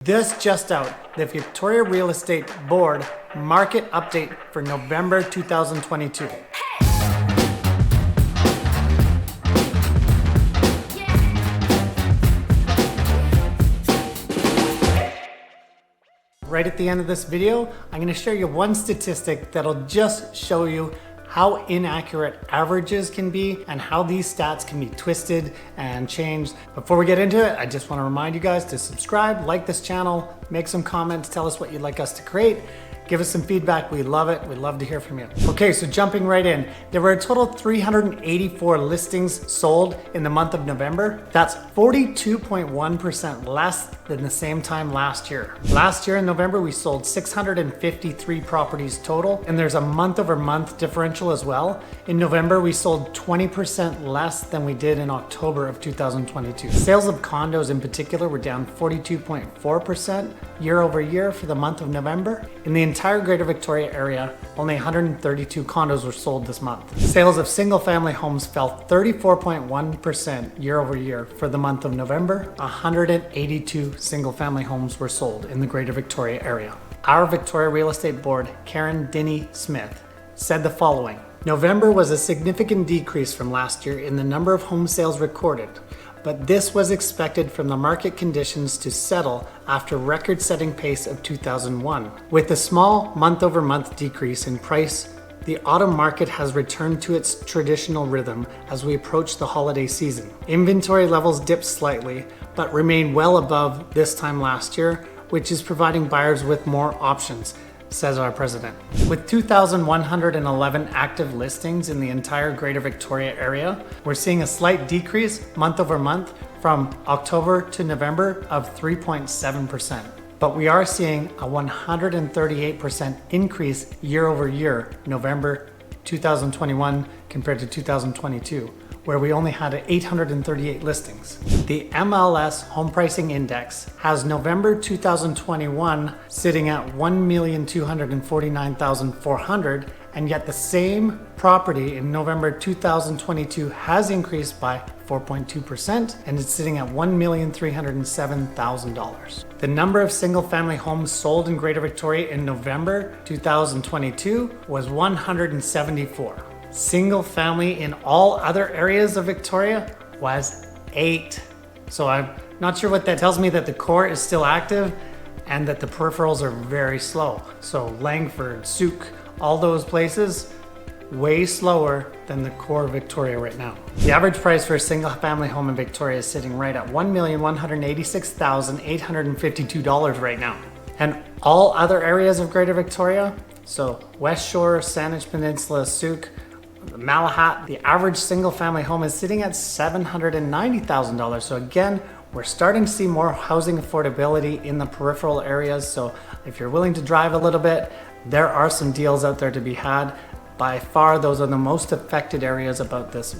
This just out, the Victoria Real Estate Board market update for November 2022. Right at the end of this video, I'm going to share you one statistic that'll just show you how inaccurate averages can be and how these stats can be twisted and changed. Before we get into it, I just want to remind you guys to subscribe, like this channel, make some comments, tell us what you'd like us to create. Give us some feedback, we love it, we'd love to hear from you. Okay, so jumping right in, there were a total of 384 listings sold in the month of November. That's 42.1% less than the same time last year. Last year in November, we sold 653 properties total, and there's a month-over-month differential as well. In November, we sold 20% less than we did in October of 2022. Sales of condos in particular were down 42.4% year over year for the month of November. In the entire Greater Victoria area, only 132 condos were sold this month. Sales of single-family homes fell 34.1% year over year for the month of November. 182 single-family homes were sold in the Greater Victoria area. Our Victoria Real Estate Board, Karen Dinney Smith, said the following: November was a significant decrease from last year in the number of home sales recorded, but this was expected from the market conditions to settle after record-setting pace of 2001. With a small month-over-month decrease in price, the autumn market has returned to its traditional rhythm as we approach the holiday season. Inventory levels dipped slightly, but remain well above this time last year, which is providing buyers with more options, says our president. With 2,111 active listings in the entire Greater Victoria area, we're seeing a slight decrease month over month from October to November of 3.7%. But we are seeing a 138% increase year over year, November 2021 compared to 2022, where we only had 838 listings. The MLS Home Pricing Index has November 2021 sitting at 1,249,400, and yet the same property in November 2022 has increased by 4.2% and it's sitting at $1,307,000. The number of single-family homes sold in Greater Victoria in November 2022 was 174. Single family in all other areas of Victoria was 8. So I'm not sure what that tells me, that the core is still active and that the peripherals are very slow. So Langford, Souk, all those places, way slower than the core of Victoria right now. The average price for a single family home in Victoria is sitting right at $1,186,852 right now. And all other areas of Greater Victoria, so West Shore, Saanich Peninsula, Souk, Malahat, the average single family home is sitting at $790,000. So again, we're starting to see more housing affordability in the peripheral areas. So if you're willing to drive a little bit, there are some deals out there to be had. By far, those are the most affected areas about this,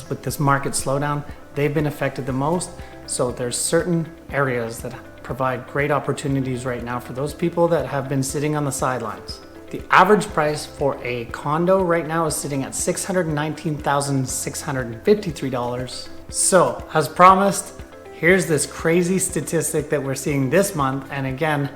with this market slowdown. They've been affected the most. So there's certain areas that provide great opportunities right now for those people that have been sitting on the sidelines. The average price for a condo right now is sitting at $619,653. So, as promised, here's this crazy statistic that we're seeing this month. And again,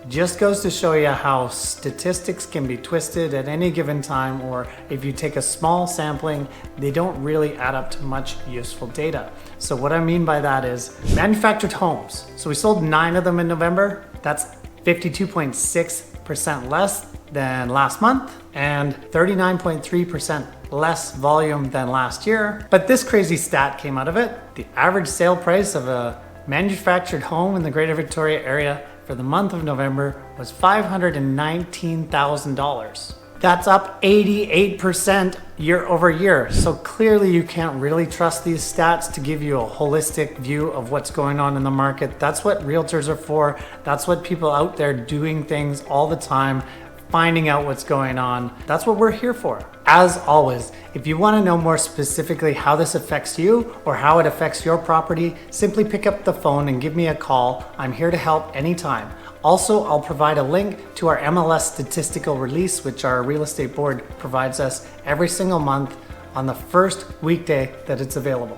just goes to show you how statistics can be twisted at any given time, or if you take a small sampling, they don't really add up to much useful data. So what I mean by that is manufactured homes. So we sold 9 of them in November. That's 52.6% less than last month and 39.3% less volume than last year. But this crazy stat came out of it. The average sale price of a manufactured home in the Greater Victoria area for the month of November was $519,000. That's up 88% year over year. So clearly you can't really trust these stats to give you a holistic view of what's going on in the market. That's what realtors are for. That's what people out there doing things all the time, finding out what's going on. That's what we're here for. As always, if you want to know more specifically how this affects you or how it affects your property, simply pick up the phone and give me a call. I'm here to help anytime. Also, I'll provide a link to our MLS statistical release, which our real estate board provides us every single month on the first weekday that it's available.